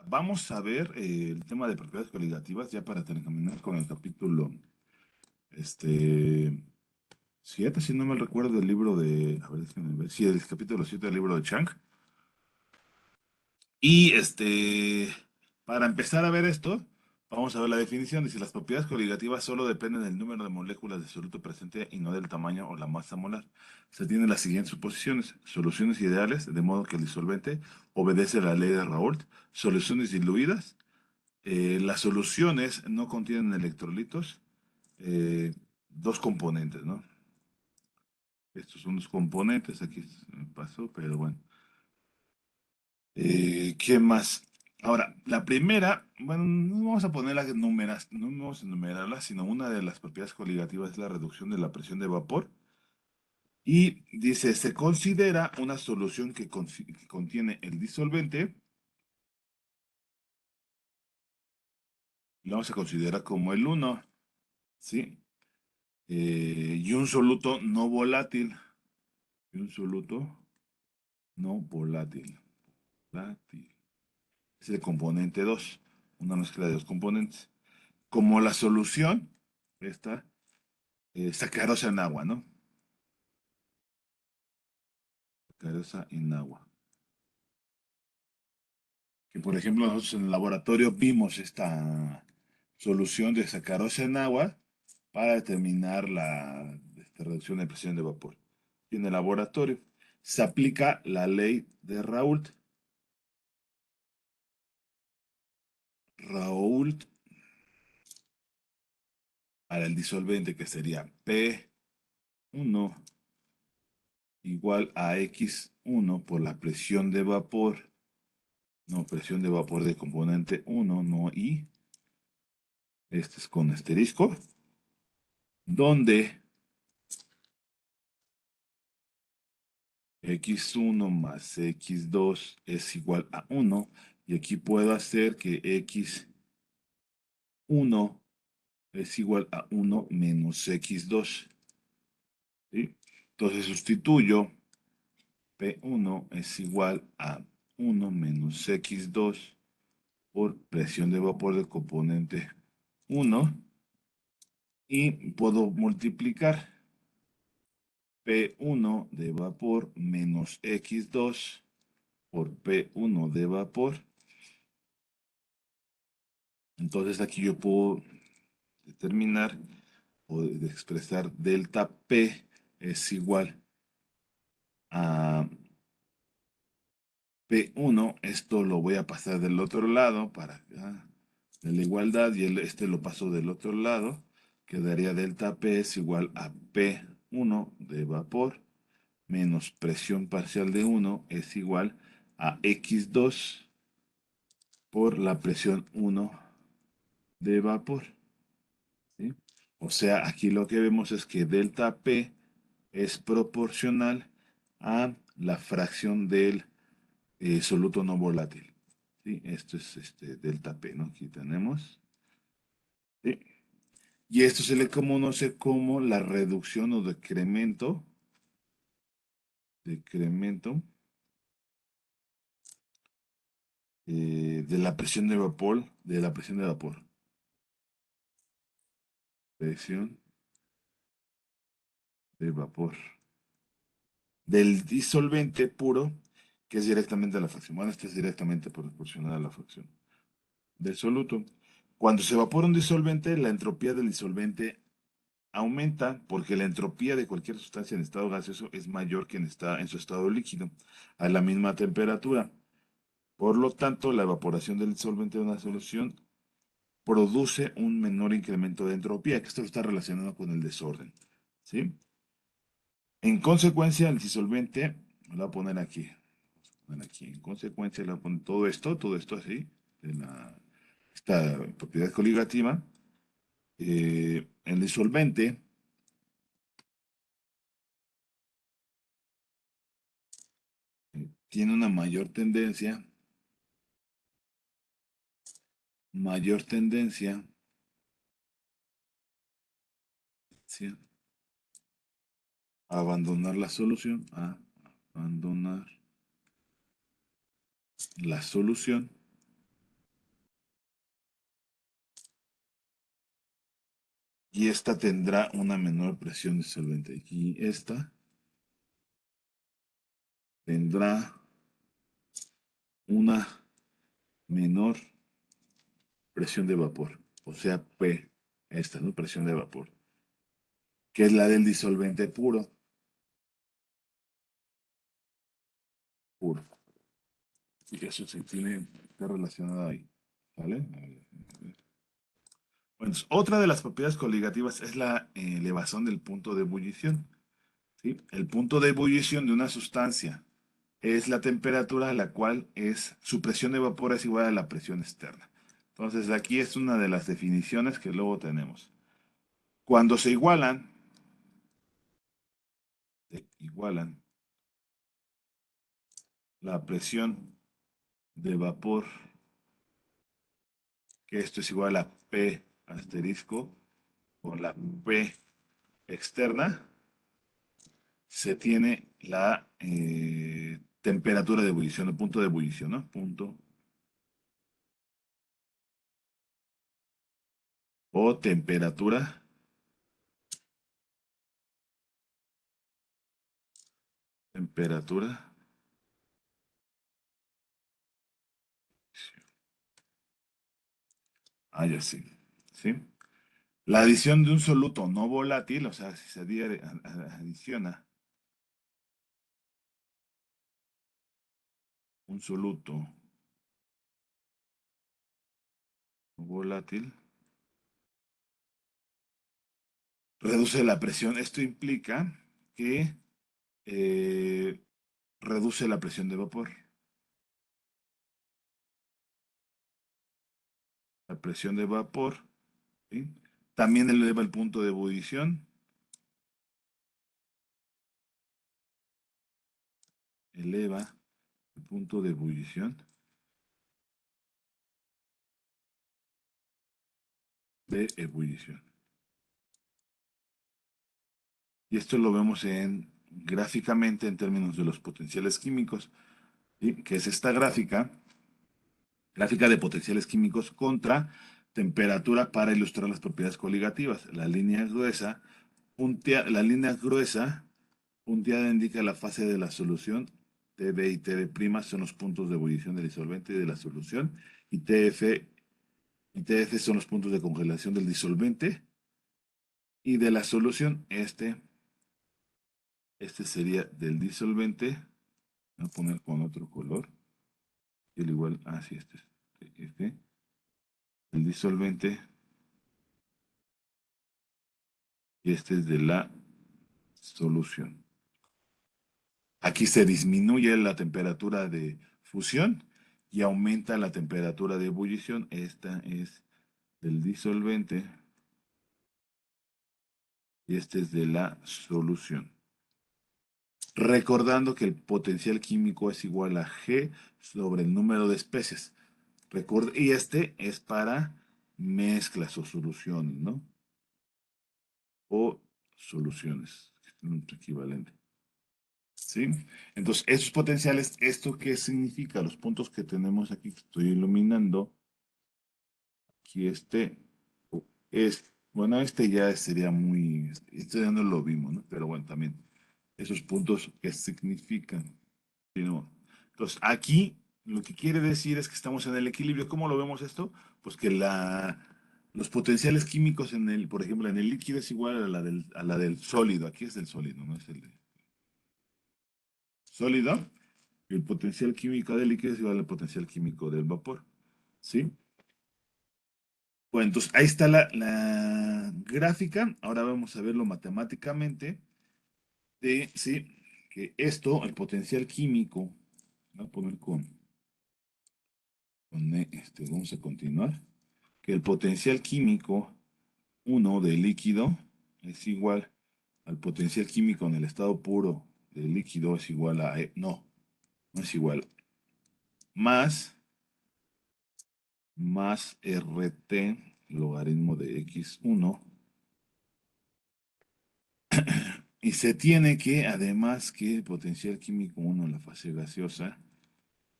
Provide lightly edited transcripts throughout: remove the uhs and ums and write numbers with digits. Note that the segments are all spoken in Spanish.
Vamos a ver el tema de propiedades coligativas ya para terminar con el capítulo este 7, si no me recuerdo, del libro de, a ver, déjenme ver, sí, el capítulo 7 del libro de Chang. Y para empezar a ver esto, vamos a ver la definición. Dice, las propiedades coligativas solo dependen del número de moléculas de soluto presente y no del tamaño o la masa molar. Se tienen las siguientes suposiciones: soluciones ideales, de modo que el disolvente obedece a la ley de Raoult; soluciones diluidas. Las soluciones no contienen electrolitos. eh, Dos componentes, ¿no? Estos son los componentes, aquí se me pasó, pero bueno. ¿Qué más? Ahora, la primera, bueno, no vamos a poner las números, no vamos a enumerarlas, sino una de las propiedades coligativas es la reducción de la presión de vapor. Y dice, se considera una solución que contiene el disolvente, lo vamos a considerar como el uno, ¿sí? Y un soluto no volátil. Y un soluto no volátil. Volátil. Es el componente 2, una mezcla de dos componentes. Como la solución, esta, sacarosa en agua, ¿no? Sacarosa en agua. Que por ejemplo nosotros en el laboratorio vimos esta solución de sacarosa en agua para determinar la reducción de presión de vapor. Y en el laboratorio se aplica la ley de Raoult. Raoult para el disolvente, que sería P1 igual a X1 por la presión de vapor, no, presión de vapor de componente 1, no I, este es con asterisco, donde X1 más X2 es igual a 1, y aquí puedo hacer que X1 es igual a 1 menos X2, ¿sí? Entonces sustituyo P1 es igual a 1 menos X2 por presión de vapor del componente 1, y puedo multiplicar P1 de vapor menos X2 por P1 de vapor. Entonces aquí yo puedo determinar o expresar delta P es igual a P1. Esto lo voy a pasar del otro lado para de la igualdad, y este lo paso del otro lado. Quedaría delta P es igual a P1 de vapor menos presión parcial de 1 es igual a X2 por la presión 1 de vapor, ¿sí? O sea, aquí lo que vemos es que delta P es proporcional a la fracción del soluto no volátil, ¿sí? Esto es delta P, ¿no? Aquí tenemos, ¿sí? Y esto se le conoce como la reducción o decremento de la presión de vapor, presión de vapor, del disolvente puro, que es directamente a la fracción. Bueno, este es directamente proporcional a la fracción del soluto. Cuando se evapora un disolvente, la entropía del disolvente aumenta, porque la entropía de cualquier sustancia en estado gaseoso es mayor que en su estado líquido, a la misma temperatura. Por lo tanto, la evaporación del disolvente de una solución produce un menor incremento de entropía, que esto está relacionado con el desorden, ¿sí? En consecuencia, el disolvente, lo voy a poner aquí, en consecuencia, le voy a poner todo esto así, esta propiedad coligativa. El disolvente tiene una mayor tendencia, ¿sí?, a abandonar la solución, abandonar la solución, y esta tendrá una menor presión disolvente. Y esta tendrá una menor presión de vapor, o sea, P, esta, ¿no? Presión de vapor, que es la del disolvente puro, puro. Y eso se tiene, está relacionado ahí, ¿vale? Bueno, entonces, otra de las propiedades coligativas es la elevación del punto de ebullición, ¿sí? El punto de ebullición de una sustancia es la temperatura a la cual es, su presión de vapor es igual a la presión externa. Entonces, aquí es una de las definiciones que luego tenemos. Cuando se igualan la presión de vapor, que esto es igual a P asterisco, con la P externa, se tiene la temperatura de ebullición, el punto de ebullición, ¿no? Punto o temperatura, ya sí, ¿sí? La adición de un soluto no volátil, o sea, si se adiciona un soluto no volátil, reduce la presión. Esto implica que eh, reduce la presión de vapor. La presión de vapor, ¿sí? También eleva el punto de ebullición, eleva el punto de ebullición de ebullición. Y esto lo vemos gráficamente en términos de los potenciales químicos, ¿sí? Que es esta gráfica de potenciales químicos contra temperatura para ilustrar las propiedades coligativas. La línea gruesa punteada indica la fase de la solución. TB y TB' son los puntos de ebullición del disolvente y de la solución. Y TF son los puntos de congelación del disolvente y de la solución. Este sería del disolvente. Voy a poner con otro color. Y el igual, sí, el disolvente. Y este es de la solución. Aquí se disminuye la temperatura de fusión y aumenta la temperatura de ebullición. Esta es del disolvente y este es de la solución. Recordando que el potencial químico es igual a G sobre el número de especies. Y este es para mezclas o soluciones, ¿no? O soluciones, un equivalente. ¿Sí? Entonces, esos potenciales, ¿esto qué significa? Los puntos que tenemos aquí, que estoy iluminando, aquí bueno, este ya sería este ya no lo vimos, ¿no? Pero bueno, también, esos puntos, ¿qué significan? ¿Sí, no? Entonces, aquí lo que quiere decir es que estamos en el equilibrio. ¿Cómo lo vemos esto? Pues que los potenciales químicos por ejemplo, en el líquido es igual a la del sólido. Aquí es del sólido, no es el de sólido. Y el potencial químico del líquido es igual al potencial químico del vapor. ¿Sí? Bueno, entonces ahí está la gráfica. Ahora vamos a verlo matemáticamente. Sí, que esto, el potencial químico, voy a poner vamos a continuar. Que el potencial químico 1 del líquido es igual al potencial químico en el estado puro del líquido es igual a, no es igual, más RT logaritmo de X1. Y se tiene que, además, que el potencial químico 1 en la fase gaseosa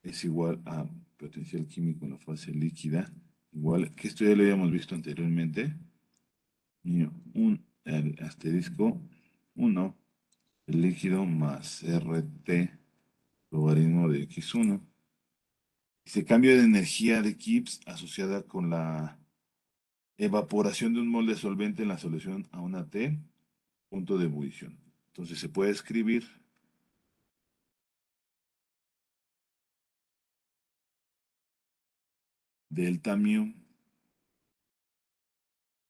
es igual a potencial químico en la fase líquida, igual que esto ya lo habíamos visto anteriormente, y el asterisco 1, el líquido más RT logaritmo de X1. Dice cambio de energía de Gibbs asociada con la evaporación de un mol de solvente en la solución a una T, punto de ebullición. Entonces se puede escribir delta mu,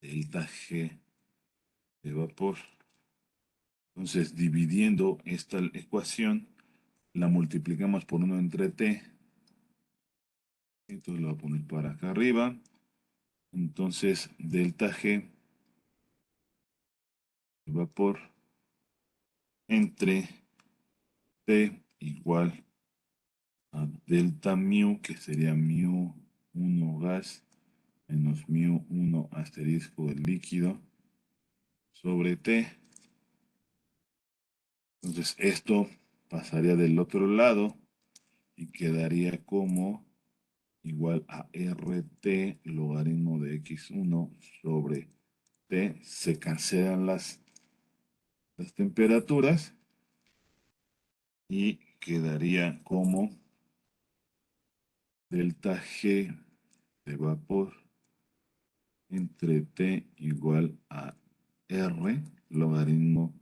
delta G de vapor. Entonces, dividiendo esta ecuación, la multiplicamos por 1 entre T. Entonces lo voy a poner para acá arriba. Entonces, delta G de vapor entre T igual a delta mu, que sería mu1 gas menos mu1 asterisco el líquido sobre T. Entonces esto pasaría del otro lado y quedaría como igual a RT logaritmo de X1 sobre T. Se cancelan las temperaturas y quedaría como delta G de vapor entre T igual a R logaritmo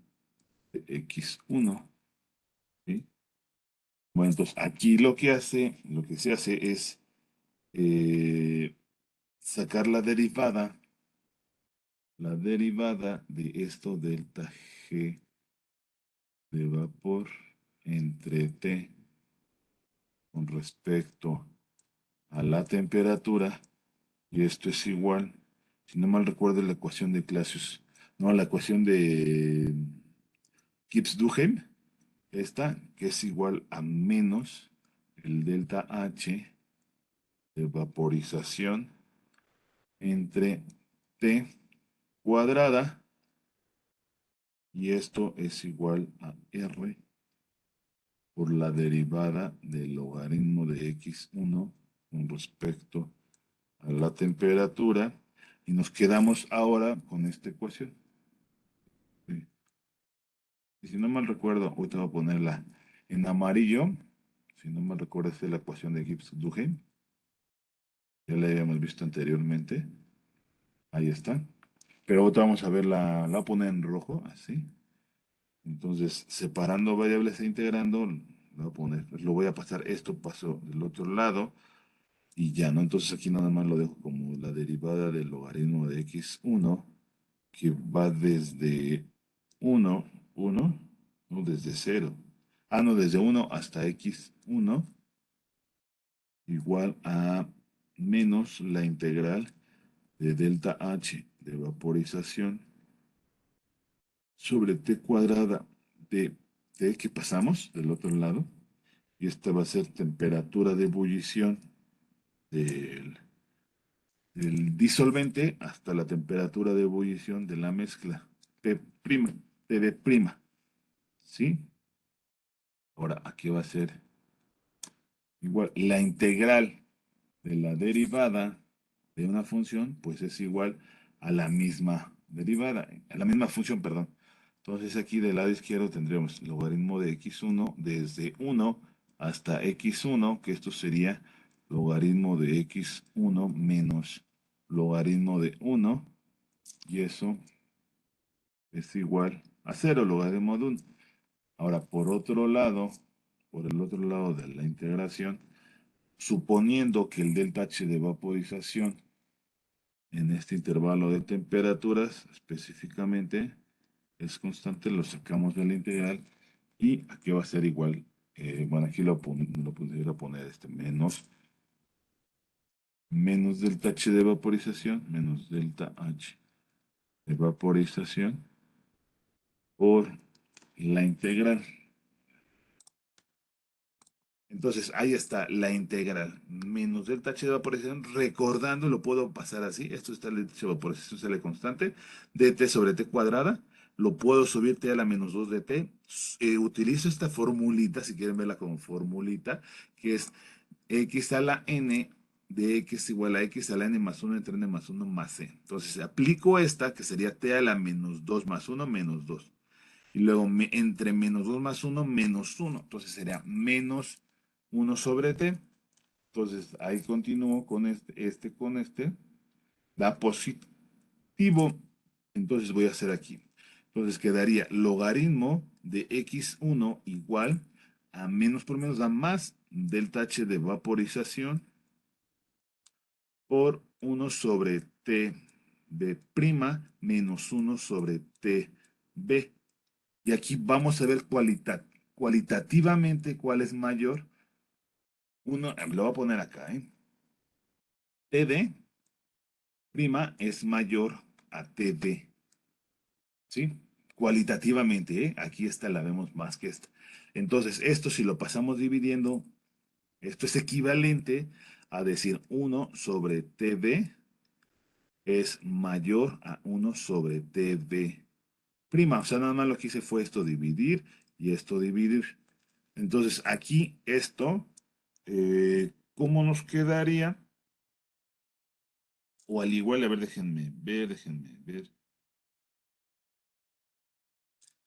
de X1. ¿Sí? Bueno, entonces aquí lo que se hace es eh, sacar la derivada de esto delta G de vapor entre T con respecto a la temperatura, y esto es igual, si no mal recuerdo la ecuación de Clausius, no, la ecuación de Gibbs-Duhem, esta que es igual a menos el delta H de vaporización entre T cuadrada, y esto es igual a R por la derivada del logaritmo de X1 con respecto a la temperatura, y nos quedamos ahora con esta ecuación. ¿Sí? Y si no mal recuerdo, ahorita voy a ponerla en amarillo. Si no mal recuerdo, esta es la ecuación de Gibbs-Duhem. Ya la habíamos visto anteriormente. Ahí está. Pero ahorita vamos a ver la voy a poner en rojo, así. Entonces, separando variables e integrando, lo voy a pasar, esto paso del otro lado y ya, ¿no? Entonces aquí nada más lo dejo como la derivada del logaritmo de x1, que va desde 1, 1, no desde 0. Ah, no, desde 1 hasta x1, igual a menos la integral de delta h de vaporización sobre t cuadrada de t que pasamos del otro lado, y esta va a ser temperatura de ebullición del, del disolvente hasta la temperatura de ebullición de la mezcla T', TD', ¿sí? Ahora aquí va a ser igual la integral de la derivada de una función, pues es igual a la misma derivada, a la misma función, perdón. Entonces aquí del lado izquierdo tendríamos logaritmo de x1 desde 1 hasta x1, que esto sería logaritmo de x1 menos logaritmo de 1, y eso es igual a 0, logaritmo de 1. Ahora, por el otro lado de la integración, suponiendo que el delta H de vaporización en este intervalo de temperaturas específicamente es constante, lo sacamos de la integral y aquí va a ser igual. Bueno, aquí lo pudiera poner menos delta H de vaporización, menos delta H de vaporización por la integral. Entonces, ahí está la integral, menos delta H de vaporización, recordando, lo puedo pasar así, esto está el delta H de vaporización, sale constante, dt sobre t cuadrada, lo puedo subir t a la menos 2 de t, utilizo esta formulita, si quieren verla como formulita, que es x a la n de x igual a x a la n más 1 entre n más 1 más c. Entonces aplico esta, que sería t a la menos 2 más 1 menos 2. Y luego entre menos 2 más 1 menos 1. Entonces sería menos 1 sobre t. Entonces ahí continúo con con este. Da positivo. Entonces voy a hacer aquí. Entonces quedaría logaritmo de x1 igual a menos por menos da más delta h de vaporización por 1 sobre tb' menos 1 sobre tb. Y aquí vamos a ver cualitativamente cuál es mayor. Uno, lo voy a poner acá, ¿eh? TD' es mayor a TD, ¿sí? Cualitativamente, ¿eh? Aquí esta la vemos más que esta. Entonces, esto si lo pasamos dividiendo, esto es equivalente a decir 1 sobre TB es mayor a 1 sobre TB'. O sea, nada más lo que hice fue esto dividir y esto dividir. Entonces, aquí esto, ¿cómo nos quedaría? O al igual, a ver, déjenme ver.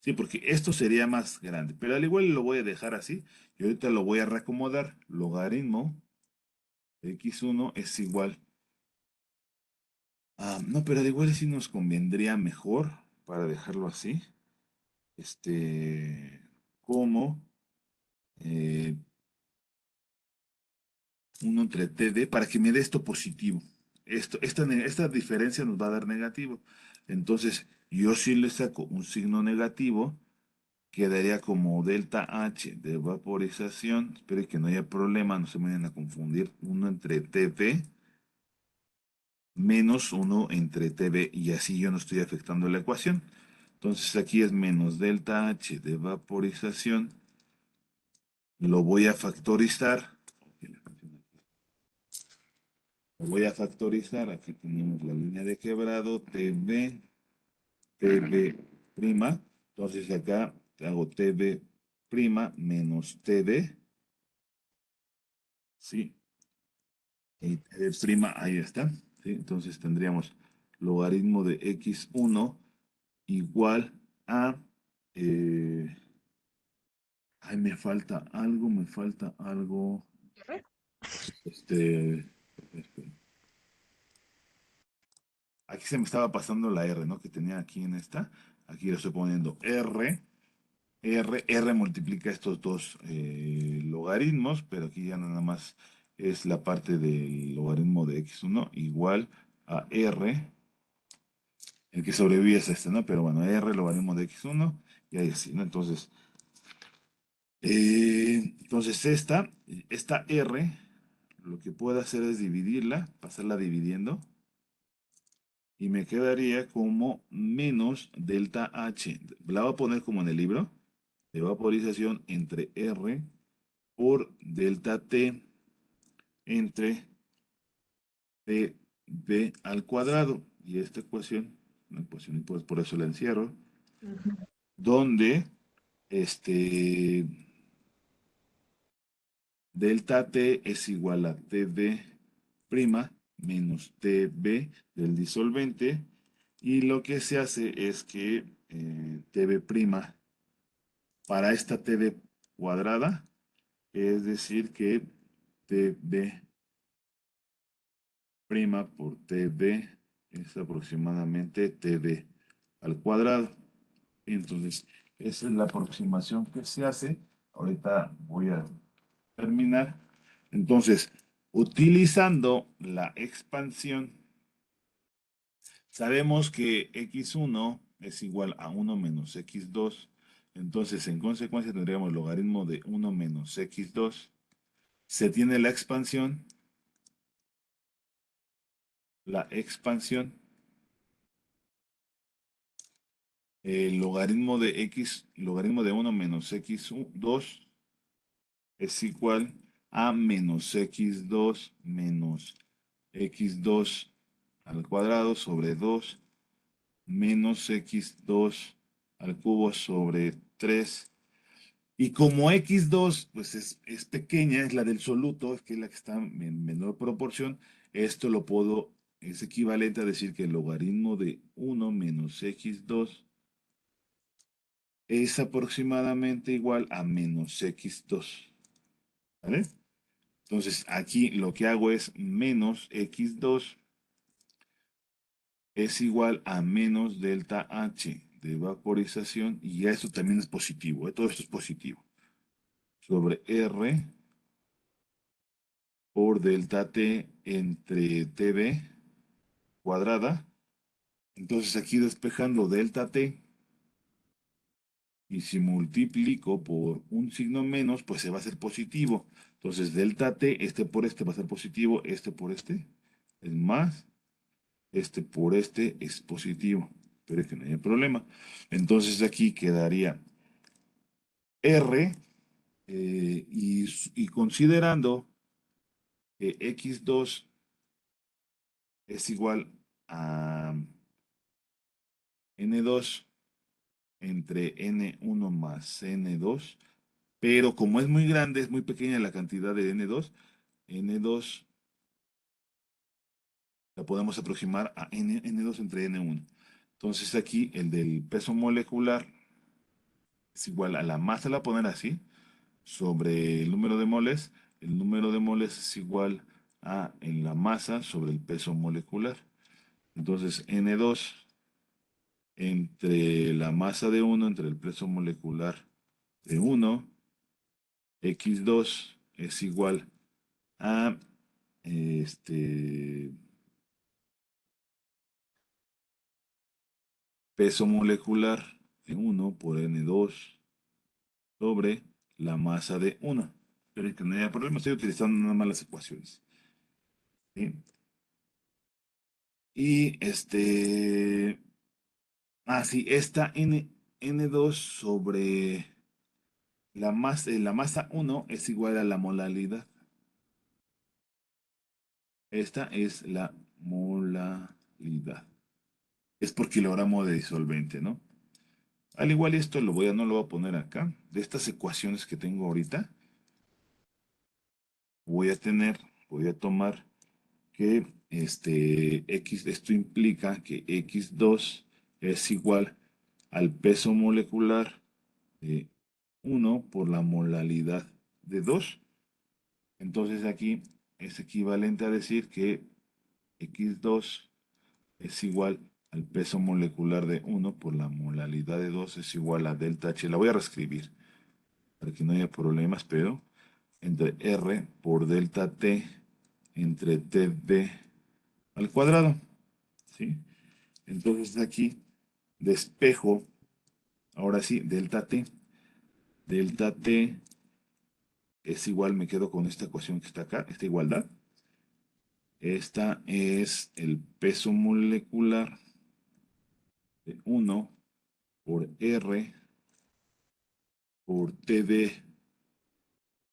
Sí, porque esto sería más grande, pero al igual lo voy a dejar así y ahorita lo voy a reacomodar. Logaritmo de x1 es igual. No, pero al igual sí nos convendría mejor para dejarlo así. Como eh, 1 entre TD para que me dé esto positivo. Esta diferencia nos va a dar negativo. Entonces, yo si le saco un signo negativo, quedaría como delta H de vaporización. Espero que no haya problema, no se me vayan a confundir. 1 entre TB menos 1 entre TB y así yo no estoy afectando la ecuación. Entonces aquí es menos delta H de vaporización. Lo voy a factorizar. Lo voy a factorizar. Aquí tenemos la línea de quebrado. TB'. Entonces acá hago TB' menos TD. ¿Sí? Y TB', ahí está. ¿Sí? Entonces tendríamos logaritmo de x1 igual a... eh, ay, me falta algo. Este, este, Aquí se me estaba pasando la R, ¿no? Que tenía aquí en esta. Aquí le estoy poniendo R multiplica estos dos logaritmos, pero aquí ya nada más es la parte del logaritmo de x1 igual a R. El que sobrevive es este, ¿no? Pero bueno, R logaritmo de x1 y ahí así, ¿no? Entonces esta R, lo que puedo hacer es dividirla, pasarla dividiendo, y me quedaría como menos delta H. La voy a poner como en el libro, de vaporización entre R por delta T entre TB al cuadrado. Y esta ecuación, una ecuación, y pues por eso la encierro, donde este delta T es igual a TB' menos TB del disolvente. Y lo que se hace es que TB' para esta TB cuadrada, es decir que TB' por TB es aproximadamente TB al cuadrado. Entonces, esa es la aproximación que se hace. Ahorita voy a terminar. Entonces, utilizando la expansión, sabemos que x1 es igual a 1 menos x2. Entonces, en consecuencia, tendríamos logaritmo de 1 menos x2. Se tiene la expansión, el logaritmo de 1 menos x2 es igual a menos x2 menos x2 al cuadrado sobre 2 menos x2 al cubo sobre 3 Y como X2, pues es pequeña, es la del soluto, es que es la que está en menor proporción, esto lo puedo, es equivalente a decir que el logaritmo de 1 menos X2 es aproximadamente igual a menos X2, ¿vale? Entonces aquí lo que hago es menos X2 es igual a menos delta H de vaporización, y ya eso también es positivo, ¿eh? Todo esto es positivo, sobre R por delta T entre TB cuadrada. Entonces aquí despejando delta T, y si multiplico por un signo menos, pues se va a hacer positivo. Entonces delta T, este por este va a ser positivo, este por este es más, este por este es positivo, pero es que no hay problema. Entonces aquí quedaría R, y considerando que X2 es igual a N2 entre N1 más N2, pero como es muy grande, es muy pequeña la cantidad de N2 la podemos aproximar a N2 entre N1. Entonces aquí el del peso molecular es igual a la masa, la voy a poner así, sobre el número de moles. El número de moles es igual a en la masa sobre el peso molecular. Entonces N2 entre la masa de 1, entre el peso molecular de 1, X2 es igual a este peso molecular de 1 por N2 sobre la masa de 1. Pero que no haya problema, estoy utilizando nada más las ecuaciones, ¿sí? Y sí, esta N2 sobre la masa 1 es igual a la molalidad. Esta es la molalidad. Es por kilogramo de disolvente, ¿no? Al igual esto no lo voy a poner acá. De estas ecuaciones que tengo ahorita, voy a tomar que esto implica que X2 es igual al peso molecular de 1 por la molalidad de 2. Entonces aquí es equivalente a decir que X2 es igual al peso molecular de 1 por la molalidad de 2 es igual a delta H. La voy a reescribir para que no haya problemas, pero entre R por delta T entre TB al cuadrado, ¿sí? Entonces aquí despejo, ahora sí, delta T. Delta T es igual, me quedo con esta ecuación que está acá, esta igualdad. Esta es el peso molecular de 1 por R por TB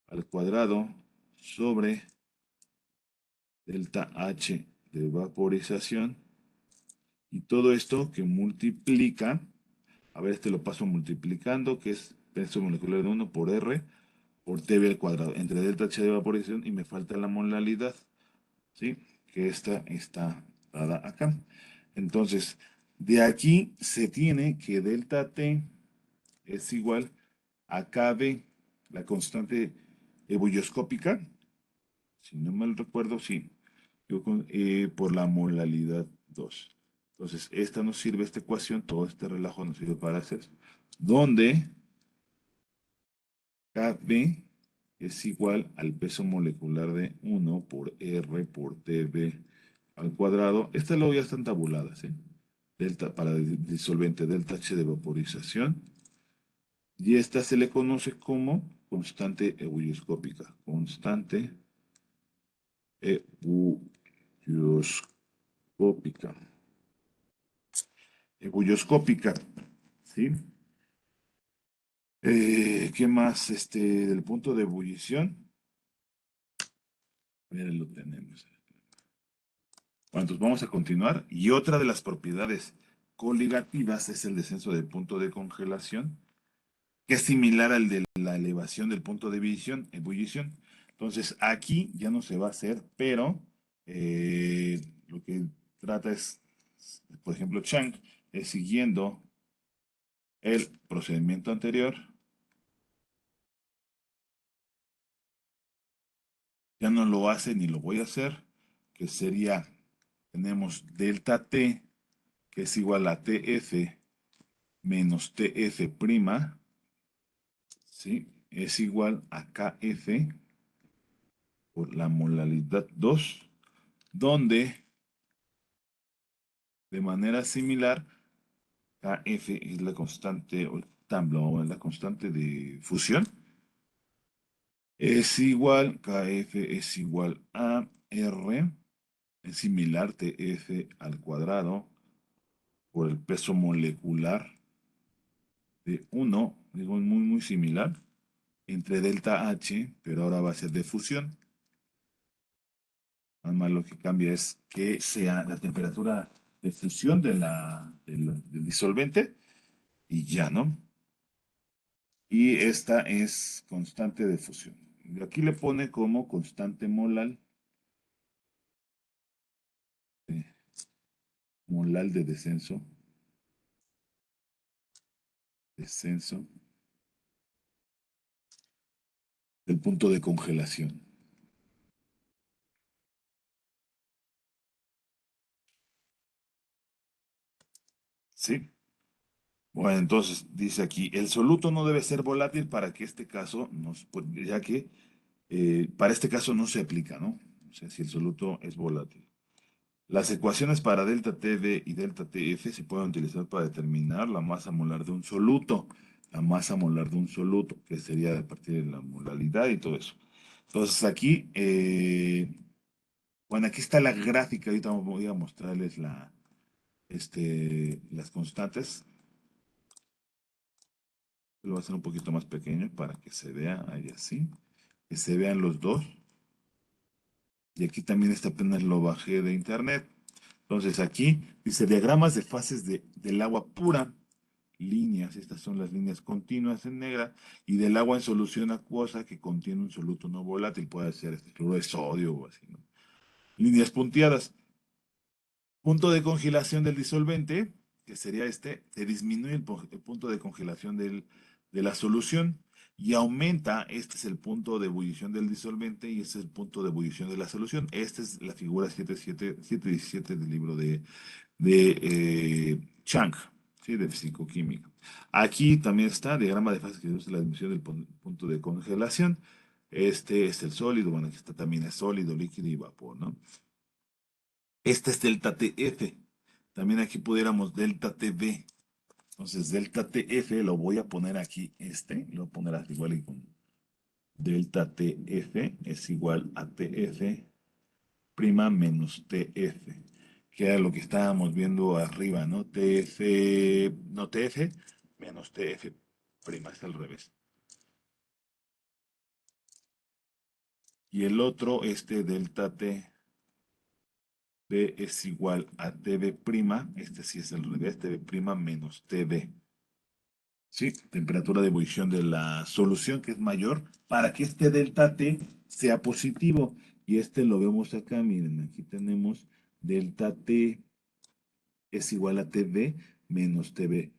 al cuadrado sobre delta H de vaporización. Y todo esto que multiplica, a ver, este lo paso multiplicando, que es peso molecular de 1 por R por TB al cuadrado, entre delta H de vaporización, y me falta la molalidad, ¿sí? Que esta está dada acá. Entonces, de aquí se tiene que delta T es igual a KB, la constante ebullioscópica, si no mal recuerdo, sí, por la molalidad 2. Entonces, esta nos sirve, esta ecuación, todo este relajo nos sirve para hacer, donde KB es igual al peso molecular de 1 por R por TB al cuadrado. Estas luego ya están tabuladas, ¿eh? Delta para disolvente, delta H de vaporización. Y esta se le conoce como constante ebullioscópica. Constante ebullioscópica. Ebullioscópica, ¿sí? ¿Qué más? Del punto de ebullición. Mira, lo tenemos. Bueno, entonces vamos a continuar. Y otra de las propiedades coligativas es el descenso del punto de congelación, que es similar al de la elevación del punto de ebullición. Entonces aquí ya no se va a hacer, pero lo que trata es, por ejemplo, Chang, es siguiendo el procedimiento anterior, ya no lo hace ni lo voy a hacer, que sería, tenemos delta T, que es igual a TF menos TF prima, ¿sí? Es igual a KF por la molaridad 2, donde de manera similar KF es la constante, o TAMBLO, es la constante de fusión, es igual, KF es igual a R, es similar TF al cuadrado por el peso molecular de 1, digo muy similar, entre delta H, pero ahora va a ser de fusión. Nada más lo que cambia es que sea la temperatura de fusión del disolvente y ya, ¿no? Y esta es constante de fusión. Y aquí le pone como constante eh, molal de descenso del punto de congelación. ¿Sí? Bueno, entonces dice aquí, el soluto no debe ser volátil para que este caso, ya que para este caso no se aplica, ¿no? O sea, si el soluto es volátil. Las ecuaciones para delta TB y delta TF se pueden utilizar para determinar la masa molar de un soluto. La masa molar de un soluto, que sería a partir de la molalidad y todo eso. Entonces aquí, bueno, aquí está la gráfica. Ahorita voy a mostrarles las constantes. Lo voy a hacer un poquito más pequeño para que se vea ahí así. Que se vean los dos. Y aquí también este apenas lo bajé de internet. Entonces aquí dice diagramas de fases del agua pura, líneas, estas son las líneas continuas en negra, y del agua en solución acuosa que contiene un soluto no volátil, puede ser este cloruro de sodio o así, ¿no? Líneas punteadas. Punto de congelación del disolvente, que sería se disminuye el punto de congelación de la solución y aumenta, este es el punto de ebullición del disolvente y este es el punto de ebullición de la solución. Esta es la figura 717 del libro de Chang, ¿sí? De fisicoquímica. Aquí también está el diagrama de fase que reduce la disminución del punto de congelación. Este es el sólido, bueno, aquí está también el sólido, líquido y vapor, ¿no? Este es delta TF. También aquí pudiéramos delta TB. Entonces, delta TF lo voy a poner aquí, lo voy a poner así igual y con delta TF es igual a TF prima menos TF, que era lo que estábamos viendo arriba, ¿no? TF, no TF, menos TF prima, es al revés. Y el otro, delta T B es igual a TB prima, este sí es al revés, TB prima menos TB. ¿Sí? Temperatura de ebullición de la solución que es mayor para que este delta T sea positivo. Y lo vemos acá, miren, aquí tenemos delta T es igual a TB menos TB.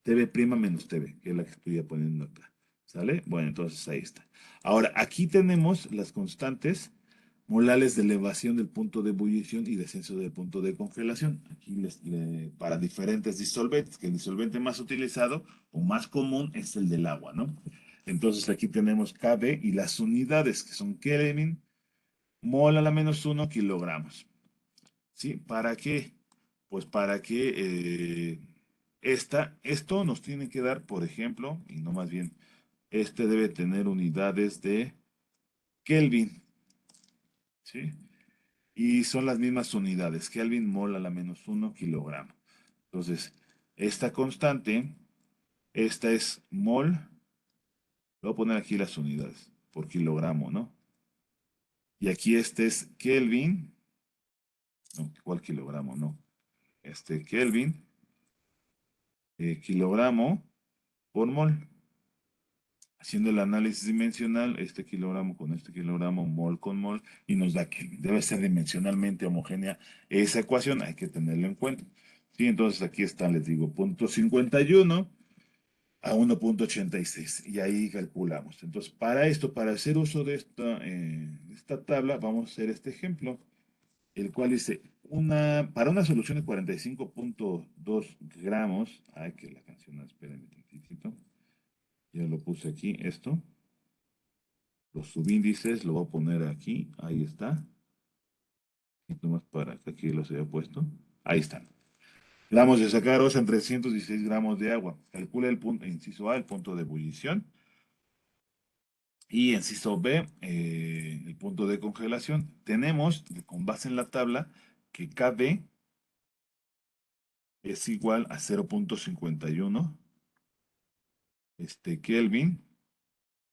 TB prima menos TB, que es la que estoy poniendo acá. ¿Sale? Bueno, entonces ahí está. Ahora, aquí tenemos las constantes molales de elevación del punto de ebullición y descenso del punto de congelación. Aquí para diferentes disolventes, que el disolvente más utilizado o más común es el del agua, ¿no? Entonces aquí tenemos KB y las unidades, que son Kelvin, mol a la -1, kilogramos. ¿Sí? ¿Para qué? Pues para que esto nos tiene que dar, por ejemplo, y no más bien, debe tener unidades de Kelvin, ¿sí? Y son las mismas unidades, Kelvin, mol a la -1, kilogramo. Entonces, esta constante, esta es mol, voy a poner aquí las unidades por kilogramo, ¿no? Y aquí este es Kelvin, no, ¿cuál kilogramo? No, Kelvin, kilogramo por mol. haciendo el análisis dimensional, este kilogramo con este kilogramo, mol con mol, y nos da que debe ser dimensionalmente homogénea esa ecuación, hay que tenerlo en cuenta. Sí, entonces aquí está, les digo, 0.51 a 1.86, y ahí calculamos. Entonces, para esto, para hacer uso de esta tabla, vamos a hacer este ejemplo, el cual dice, para una solución de 45.2 gramos, ay, que la canción, espérenme tantitito, ya lo puse aquí, esto, los subíndices, lo voy a poner aquí, ahí está, y nomás para que aquí los haya puesto, ahí están. Gramos de sacarosa en 316 gramos de agua. Calcula el punto, inciso A, el punto de ebullición. Y inciso B, el punto de congelación. Tenemos, con base en la tabla, que KB es igual a 0.51 Kelvin,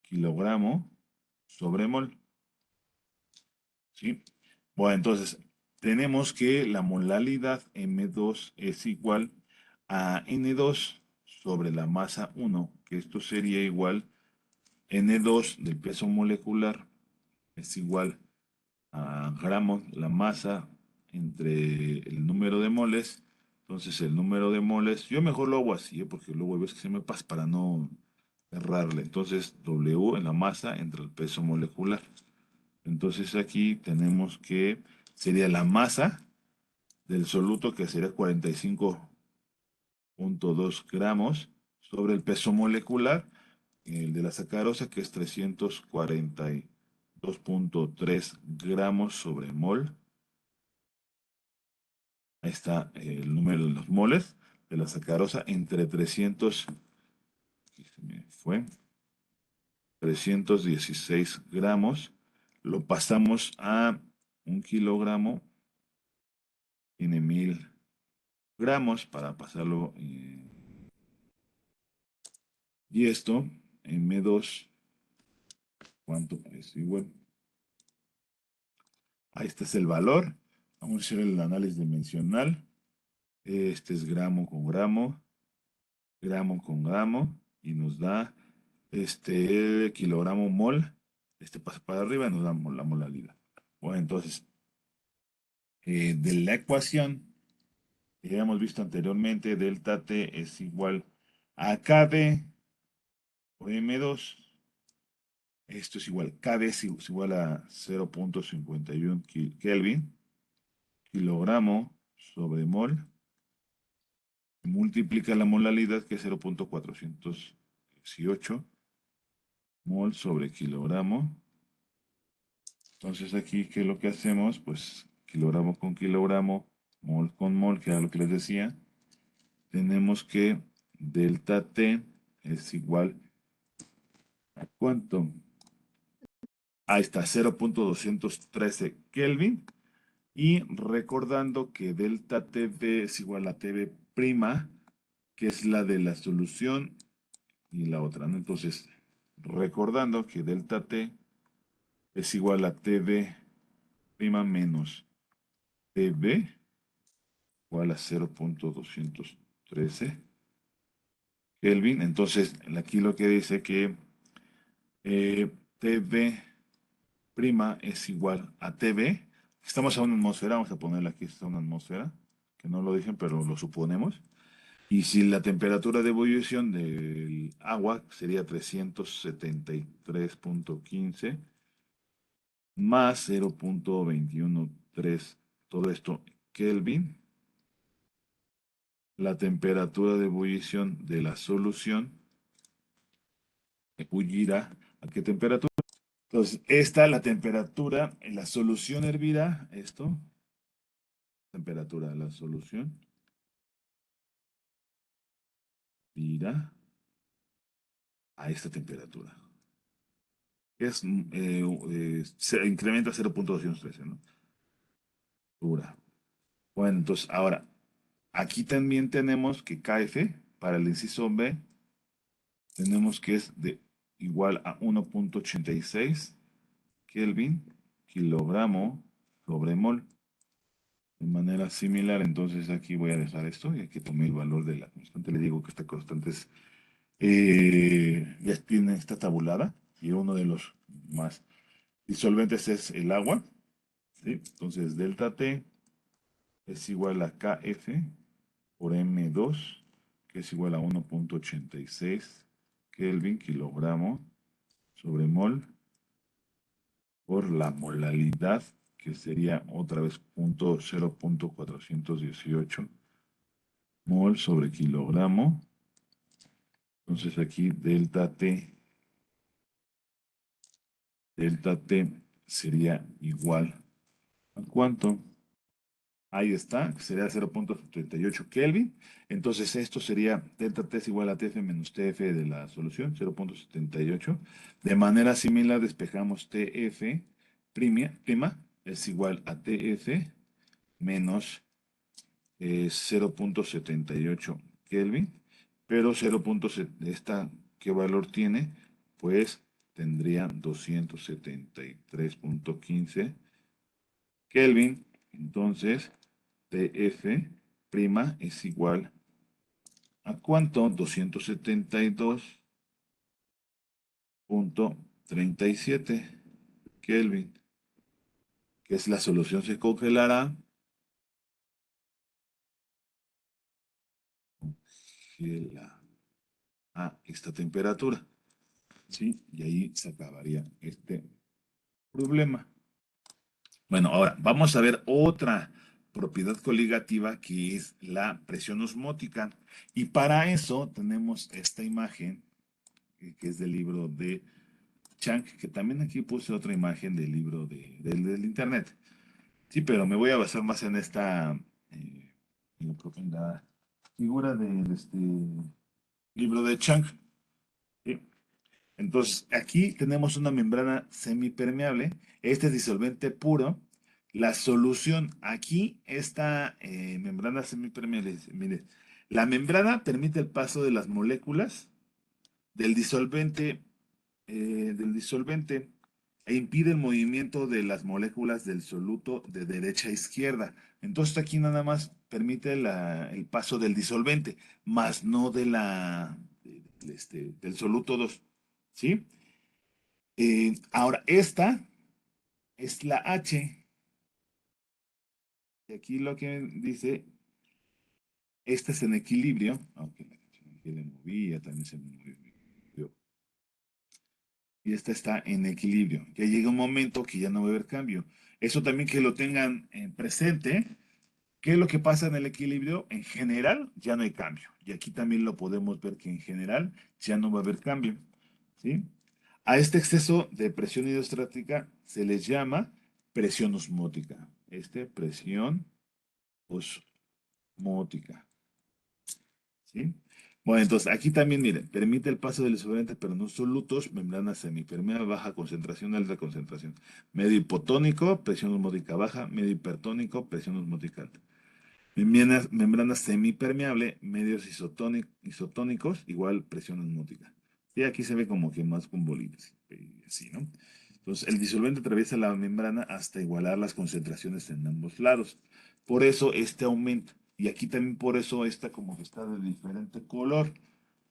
kilogramo, sobre mol. ¿Sí? Bueno, entonces, tenemos que la molalidad M2 es igual a N2 sobre la masa 1, que esto sería igual N2 del peso molecular, es igual a gramos, la masa entre el número de moles. Entonces, el número de moles, yo mejor lo hago así, porque luego ves que se me pasa para no errarle. Entonces, W en la masa entre el peso molecular. Entonces aquí tenemos que sería la masa del soluto, que sería 45.2 gramos, sobre el peso molecular, el de la sacarosa, que es 342.3 gramos sobre mol. Ahí está el número de los moles de la sacarosa entre 300, aquí se me fue, 316 gramos. Lo pasamos a un kilogramo, tiene 1000 gramos para pasarlo. Y esto, M2, ¿cuánto es igual? Ahí está es el valor. Vamos a hacer el análisis dimensional. Este es gramo con gramo, y nos da kilogramo mol. Este pasa para arriba y nos da la molalidad. Bueno, entonces, de la ecuación que ya hemos visto anteriormente, delta T es igual a KB o M2. Esto es igual, KB es igual a 0.51 Kelvin, kilogramo sobre mol. Multiplica la molalidad, que es 0.418 mol sobre kilogramo. Entonces aquí, ¿qué es lo que hacemos? Pues kilogramo con kilogramo, mol con mol, que era lo que les decía. Tenemos que delta T es igual a ¿cuánto? Ahí está, 0.213 Kelvin. Y recordando que delta TV es igual a TV prima, que es la de la solución, y la otra, ¿no? Entonces, recordando que delta T es igual a TV prima menos TV igual a 0.213 Kelvin. Entonces, aquí lo que dice que TV prima es igual a TV. Estamos a una atmósfera, vamos a ponerle aquí, está una atmósfera, que no lo dicen, pero lo suponemos. Y si la temperatura de ebullición del agua sería 373.15 más 0.213, todo esto Kelvin, la temperatura de ebullición de la solución ebullirá ¿a qué temperatura? Entonces, esta, la temperatura, en la solución hervirá, esto, temperatura de la solución, irá a esta temperatura. Se incrementa 0.213, ¿no? Dura. Bueno, entonces ahora, aquí también tenemos que KF, para el inciso B, tenemos que es de igual a 1.86 Kelvin, kilogramo sobre mol. De manera similar, entonces aquí voy a dejar esto y aquí tomé el valor de la constante. Le digo que esta constante es Ya tiene esta tabulada y uno de los más disolventes es el agua, ¿sí? Entonces, delta T es igual a KF por M2, que es igual a 1,86 Kelvin kilogramo sobre mol por la molalidad, que sería otra vez 0,418 mol sobre kilogramo. Entonces aquí delta T sería igual a ¿cuánto? Ahí está, que sería 0,78 Kelvin. Entonces esto sería delta T es igual a TF menos TF de la solución, 0,78. De manera similar despejamos TF prima es igual a TF menos 0,78 Kelvin, pero 0,7, esta, ¿qué valor tiene? Pues tendría 273,15 Kelvin. Entonces, TF prima es igual a ¿cuánto? 272,37 Kelvin, que es la solución se congelará a esta temperatura, ¿sí? Y ahí se acabaría este problema. Bueno, ahora vamos a ver otra propiedad coligativa que es la presión osmótica. Y para eso tenemos esta imagen que es del libro de Chang, que también aquí puse otra imagen del libro del internet. Sí, pero me voy a basar más en esta en la figura de este libro de Chang. ¿Sí? Entonces, aquí tenemos una membrana semipermeable. Este es disolvente puro. La solución aquí, esta membrana semipermeable, mire, la membrana permite el paso de las moléculas del disolvente, del disolvente e impide el movimiento de las moléculas del soluto de derecha a izquierda. Entonces, aquí nada más permite el paso del disolvente, más no del soluto 2. ¿Sí? Ahora, esta es la H. Y aquí lo que dice, esta es en equilibrio. Aunque la canción aquí le movía, también se me movió. Y esta está en equilibrio. Ya llega un momento que ya no va a haber cambio. Eso también que lo tengan presente. ¿Qué es lo que pasa en el equilibrio? En general, ya no hay cambio. Y aquí también lo podemos ver que en general ya no va a haber cambio. ¿Sí? A este exceso de presión hidrostática se les llama presión osmótica. Presión osmótica. ¿Sí? Bueno, entonces aquí también, miren, permite el paso del disolvente, pero no solutos, membrana semipermeable, baja concentración, alta concentración. Medio hipotónico, presión osmótica baja, medio hipertónico, presión osmótica alta. Membrana semipermeable, medios isotónicos, igual presión osmótica. Y aquí se ve como que más con bolitas, así, ¿no? Entonces, el disolvente atraviesa la membrana hasta igualar las concentraciones en ambos lados. Por eso este aumenta. Y aquí también por eso esta como que está de diferente color.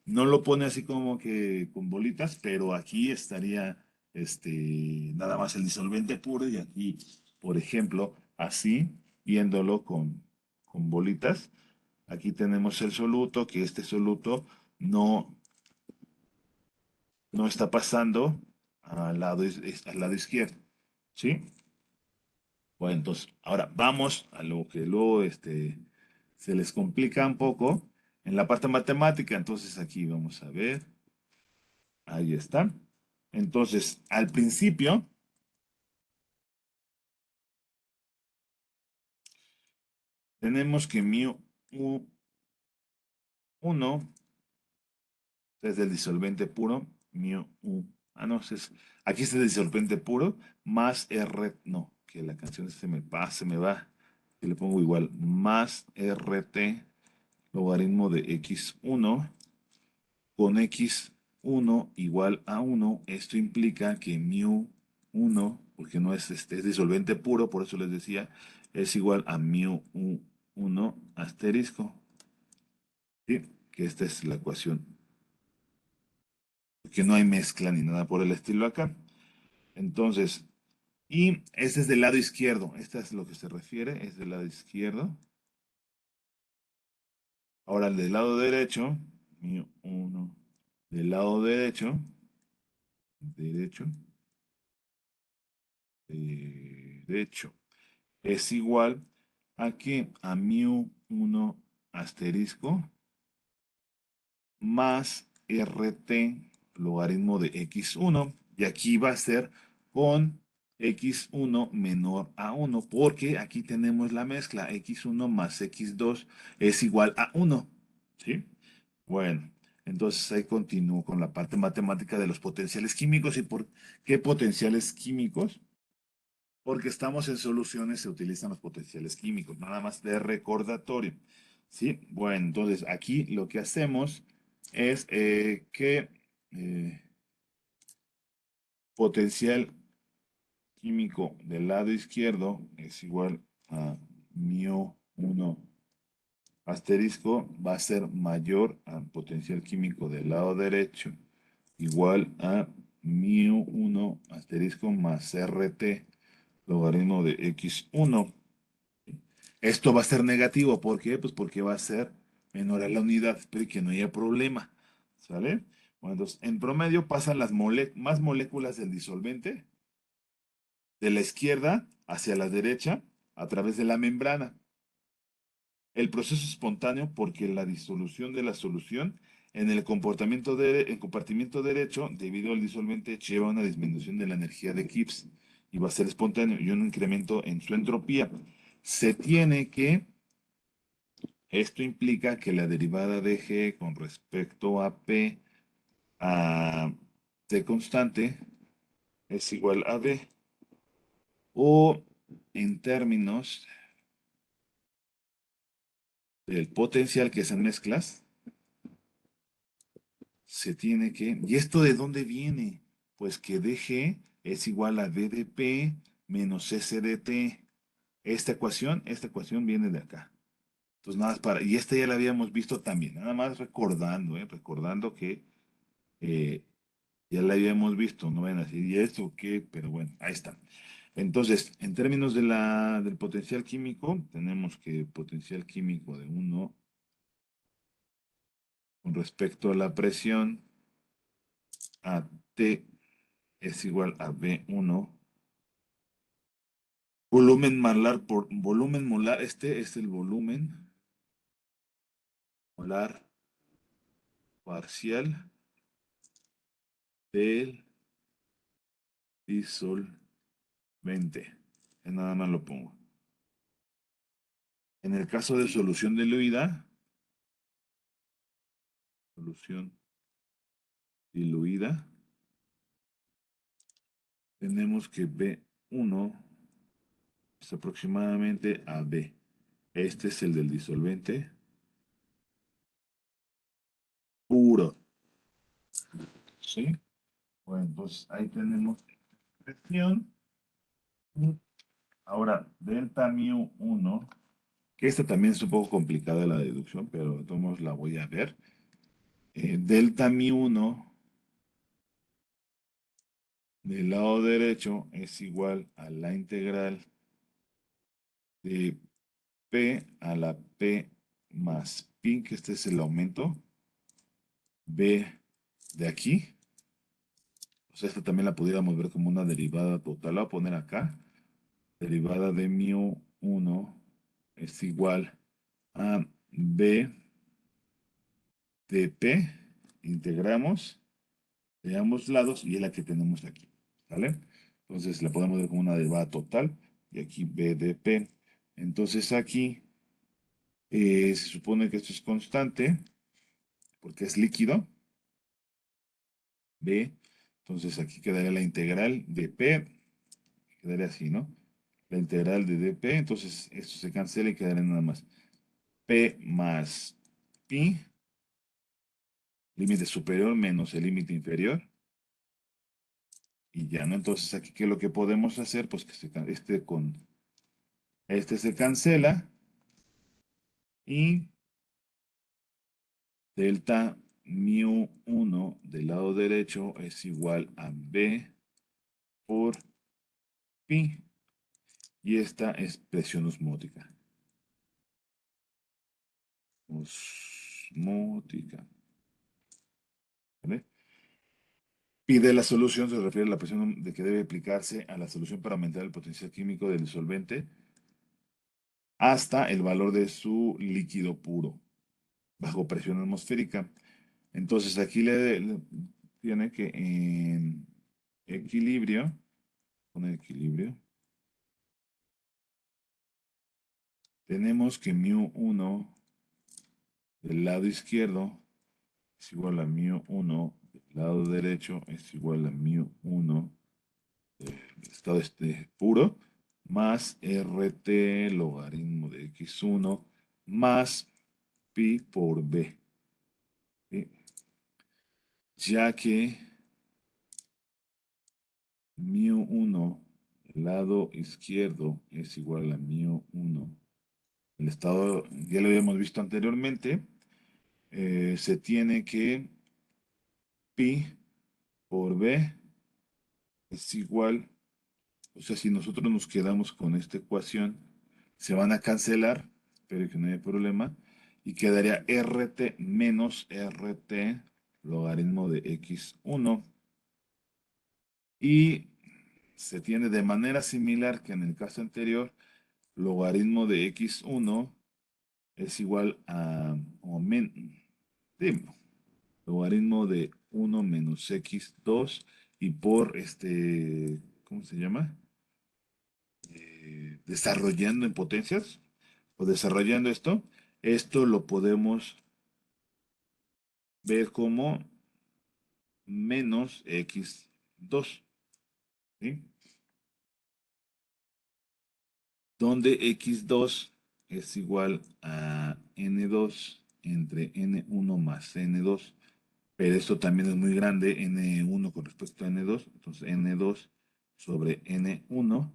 No lo pone así como que con bolitas, pero aquí estaría nada más el disolvente puro y aquí, por ejemplo, así, viéndolo con bolitas. Aquí tenemos el soluto, que este soluto no, no está pasando al lado izquierdo. ¿Sí? Bueno, entonces, ahora vamos a lo que luego se les complica un poco en la parte matemática. Entonces, aquí vamos a ver. Ahí está. Entonces, al principio, tenemos que uno es el disolvente puro, mu. Ah, no, aquí está el disolvente puro, más R, no, que la canción se me va, que le pongo igual, más RT, logaritmo de x1 con x1 igual a 1. Esto implica que mu1, porque no es disolvente puro, por eso les decía, es igual a mu1 asterisco. ¿Sí? Que esta es la ecuación porque no hay mezcla ni nada por el estilo acá. Entonces, y este es del lado izquierdo, este es lo que se refiere, es del lado izquierdo. Ahora el del lado derecho, mío, uno, del lado derecho, derecho, derecho, es igual a que a mu1 asterisco más rt logaritmo de x1, y aquí va a ser con x1 menor a 1, porque aquí tenemos la mezcla, x1 más x2 es igual a 1, ¿sí? Bueno, entonces ahí continúo con la parte matemática de los potenciales químicos. ¿Y por qué potenciales químicos? Porque estamos en soluciones, se utilizan los potenciales químicos, nada más de recordatorio. ¿Sí? Bueno, entonces aquí lo que hacemos es que potencial químico del lado izquierdo es igual a μ1 asterisco, va a ser mayor al potencial químico del lado derecho, igual a μ1 asterisco más rt logaritmo de x1. Esto va a ser negativo, ¿por qué? Pues porque va a ser menor a la unidad, pero que no haya problema, ¿sale? Bueno, entonces, en promedio pasan las más moléculas del disolvente de la izquierda hacia la derecha a través de la membrana. El proceso es espontáneo porque la disolución de la solución en el compartimiento derecho, debido al disolvente, lleva a una disminución de la energía de Gibbs y va a ser espontáneo y un incremento en su entropía. Se tiene que Esto implica que la derivada de G con respecto a P a T constante es igual a B. O en términos del potencial que es en mezclas, se tiene que... ¿Y esto de dónde viene? Pues que dG es igual a D de P menos S de T. Esta ecuación viene de acá. Entonces nada más para... Y esta ya la habíamos visto también. Nada más recordando, recordando que... eh, ya la habíamos visto, no ven así, ¿y esto qué? Pero bueno, ahí está. Entonces, en términos del potencial químico, tenemos que potencial químico de 1 con respecto a la presión a T es igual a B1. Volumen molar por volumen molar, este es el volumen molar parcial del disolvente. Nada más lo pongo. En el caso de solución diluida, solución diluida, tenemos que B1 es aproximadamente a B. Este es el del disolvente puro. ¿Sí? Bueno, entonces ahí tenemos presión. Ahora, delta mu 1, que esta también es un poco complicada la deducción, pero de todos modos la voy a ver. Delta mu 1 del lado derecho es igual a la integral de P a la P más pi, que este es el aumento, B de aquí. O sea, esta también la pudiéramos ver como una derivada total. La voy a poner acá. Derivada de mu1 es igual a B de P. Integramos de ambos lados y es la que tenemos aquí. ¿Vale? Entonces la podemos ver como una derivada total. Y aquí B de P. Entonces aquí se supone que esto es constante porque es líquido. B. Entonces aquí quedaría la integral de P. Quedaría así, ¿no? La integral de dp, entonces esto se cancela y quedaría nada más P más pi, límite superior menos el límite inferior, y ya, ¿no? Entonces aquí, ¿qué es lo que podemos hacer? Pues que este se cancela, y delta μ1 del lado derecho es igual a B por pi. Y esta es presión osmótica. Osmótica. ¿Vale? Pide la solución, se refiere a la presión de que debe aplicarse a la solución para aumentar el potencial químico del disolvente hasta el valor de su líquido puro, bajo presión atmosférica. Entonces aquí tiene que en equilibrio, con equilibrio, tenemos que μ1 del lado izquierdo es igual a μ1 del lado derecho es igual a μ1 del estado puro más RT logaritmo de x1 más pi por b. ¿Sí? Ya que μ1 del lado izquierdo es igual a μ1. El estado, ya lo habíamos visto anteriormente, se tiene que pi por b es igual, o sea, si nosotros nos quedamos con esta ecuación, se van a cancelar, espero que no haya problema, y quedaría RT menos RT logaritmo de x1. Y se tiene de manera similar que en el caso anterior, logaritmo de x1 es igual a, sí, logaritmo de 1 menos x2 y por ¿cómo se llama? Desarrollando en potencias o desarrollando esto lo podemos ver como menos x2, ¿sí? Donde x2 es igual a n2 entre n1 más n2, pero esto también es muy grande, n1 con respecto a n2, entonces n2 sobre n1.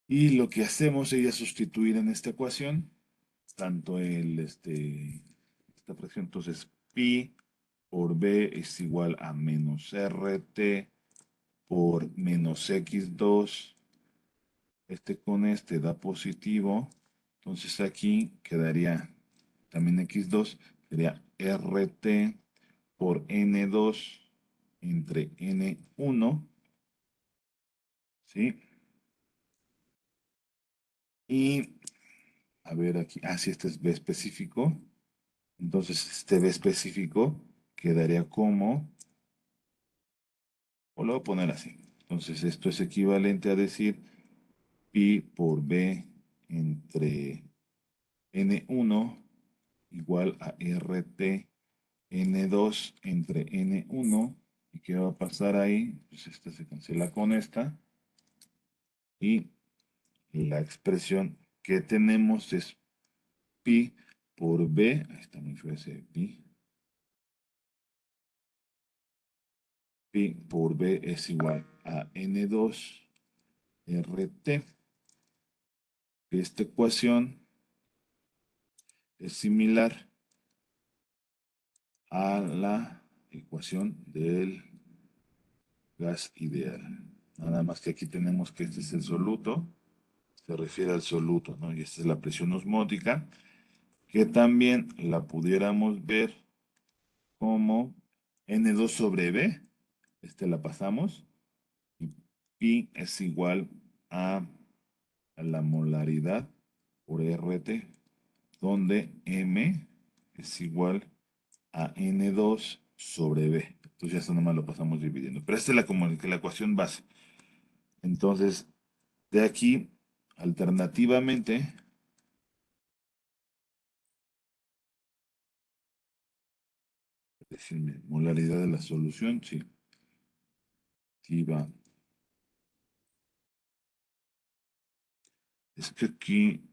Y lo que hacemos es sustituir en esta ecuación tanto esta fracción. Entonces, pi por b es igual a menos rt por menos x2. Este con este da positivo. Entonces aquí quedaría también x2. Sería rt por n2 entre n1. ¿Sí? Y, a ver aquí. Ah, sí, este es b específico. Entonces, este b específico quedaría como, o lo voy a poner así. Entonces, esto es equivalente a decir pi por b entre n1 igual a rt n2 entre n1. ¿Y qué va a pasar ahí? Pues esta se cancela con esta. Y la expresión que tenemos es pi por b. Ahí está muy feo ese pi. Pi por b es igual a n2 rt. Esta ecuación es similar a la ecuación del gas ideal. Nada más que aquí tenemos que este es el soluto, se refiere al soluto, ¿no? Y esta es la presión osmótica, que también la pudiéramos ver como N2 sobre B, la pasamos, y pi es igual a la molaridad por RT, donde M es igual a N2 sobre B. Entonces ya eso nomás lo pasamos dividiendo. Pero esta es la ecuación base. Entonces, de aquí, alternativamente, decirme, molaridad de la solución, sí, sí va. Es que aquí,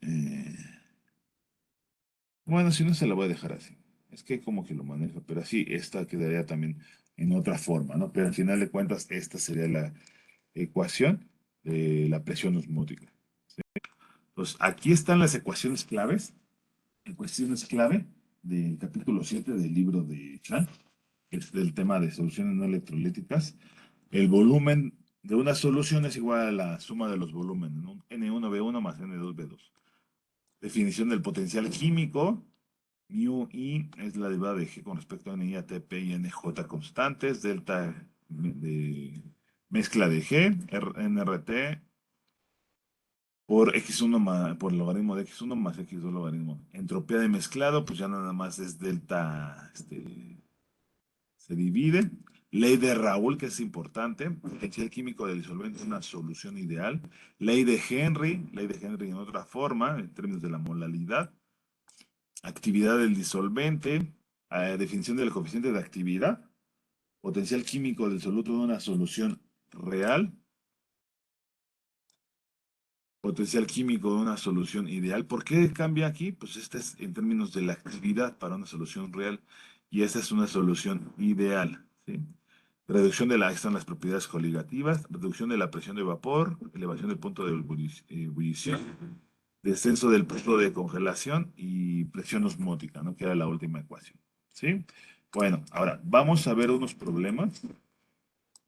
bueno, si no se la voy a dejar así. Es que como que lo maneja, pero así, esta quedaría también en otra forma, ¿no? Pero al final de cuentas, esta sería la ecuación de la presión osmótica. Entonces, aquí están las ecuaciones claves, ecuaciones clave del capítulo 7 del libro de Chan, que es del tema de soluciones no electrolíticas. El volumen de una solución es igual a la suma de los volúmenes, ¿no? N1B1 más N2B2. Definición del potencial químico. Mu I es la derivada de G con respecto a NI, ATP y NJ constantes. Delta de mezcla de G, NRT por X1 más, por el logaritmo de X1 más X2 logaritmo. Entropía de mezclado, pues ya nada más es delta, se divide. Ley de Raúl, que es importante. Potencial químico del disolvente es una solución ideal. Ley de Henry en otra forma, en términos de la molalidad. Actividad del disolvente. Definición del coeficiente de actividad. Potencial químico del soluto de una solución real. Potencial químico de una solución ideal. ¿Por qué cambia aquí? Pues este es en términos de la actividad para una solución real y esta es una solución ideal, ¿sí? Reducción de la, están las propiedades coligativas, reducción de la presión de vapor, elevación del punto de ebullición, descenso del punto de congelación y presión osmótica, ¿no? Que era la última ecuación, ¿sí? Bueno, ahora vamos a ver unos problemas.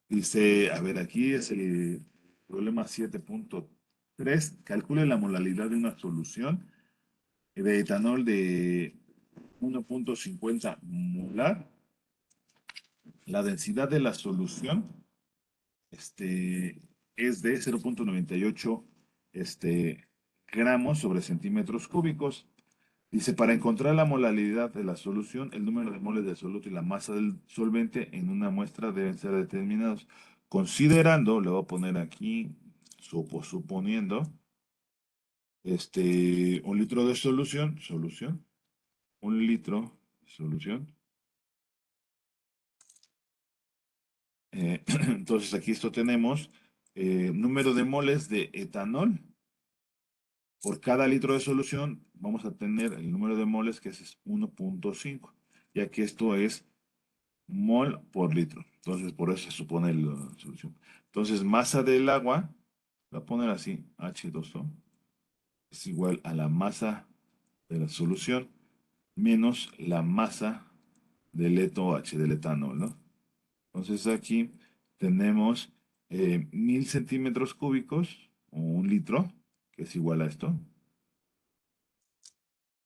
Dice, a ver, aquí es el problema 7.3. Calcule la molalidad de una solución de etanol de 1.50 molar. La densidad de la solución es de 0.98 gramos sobre centímetros cúbicos. Dice, para encontrar la molalidad de la solución, el número de moles del soluto y la masa del solvente en una muestra deben ser determinados. Considerando, le voy a poner aquí, suponiendo, 1 litro de solución, 1 litro de solución. Entonces aquí esto tenemos número de moles de etanol. Por cada litro de solución vamos a tener el número de moles que es 1.5, ya que esto es mol por litro. Entonces, por eso se supone la solución. Entonces, masa del agua, la voy a poner así, H2O, es igual a la masa de la solución menos la masa del ETOH, del etanol, ¿no? Entonces, aquí tenemos 1000 centímetros cúbicos, o 1 litro, que es igual a esto,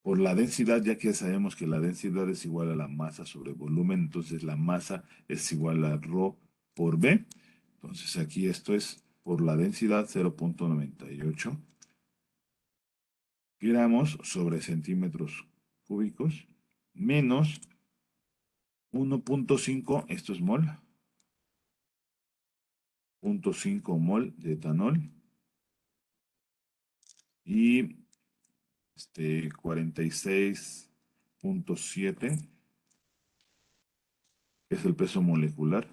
por la densidad, ya que sabemos que la densidad es igual a la masa sobre volumen, entonces la masa es igual a ρ por B. Entonces aquí esto es por la densidad 0.98 gramos sobre centímetros cúbicos menos 1.5, esto es mol, 0.5 mol de etanol y 46.7 es el peso molecular,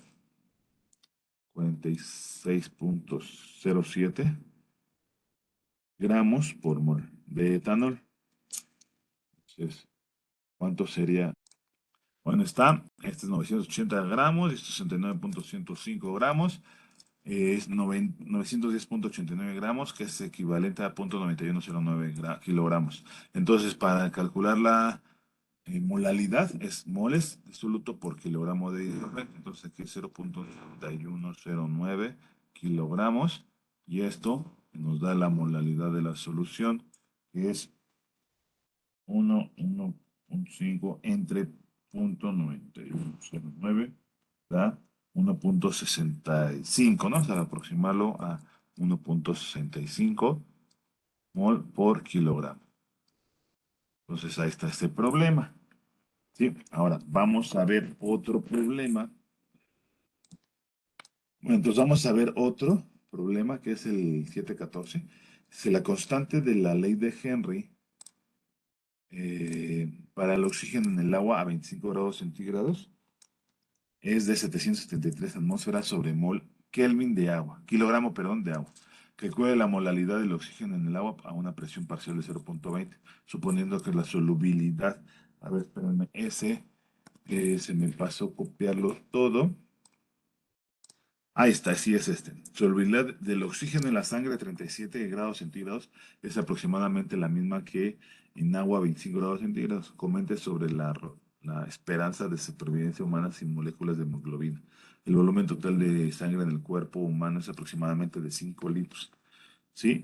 46.07 gramos por mol de etanol. Entonces, ¿cuánto sería? Bueno, este es 980 gramos, esto es 69.105 gramos, es 910.89 gramos, que es equivalente a 0.9109 kilogramos. Entonces, para calcular la molalidad, es moles de soluto por kilogramo de hidrógeno. Entonces, aquí es 0.9109 kilogramos, y esto nos da la molalidad de la solución, que es 1.5 entre 0.9109, da 1.65, ¿no? O sea, aproximarlo a 1.65 mol por kilogramo. Entonces ahí está este problema, ¿sí? Ahora vamos a ver otro problema. Bueno, entonces vamos a ver otro problema que es el 7.14. Si la constante de la ley de Henry para el oxígeno en el agua a 25 grados centígrados es de 773 atmósferas sobre mol Kelvin de agua, kilogramo, perdón, de agua. Calcule la molalidad del oxígeno en el agua a una presión parcial de 0.20, suponiendo que la solubilidad, a ver, espérenme, se me pasó copiarlo todo. Ahí está, sí es este. Solubilidad del oxígeno en la sangre a 37 grados centígrados es aproximadamente la misma que en agua a 25 grados centígrados. Comente sobre la esperanza de supervivencia humana sin moléculas de hemoglobina. El volumen total de sangre en el cuerpo humano es aproximadamente de 5 litros. ¿Sí?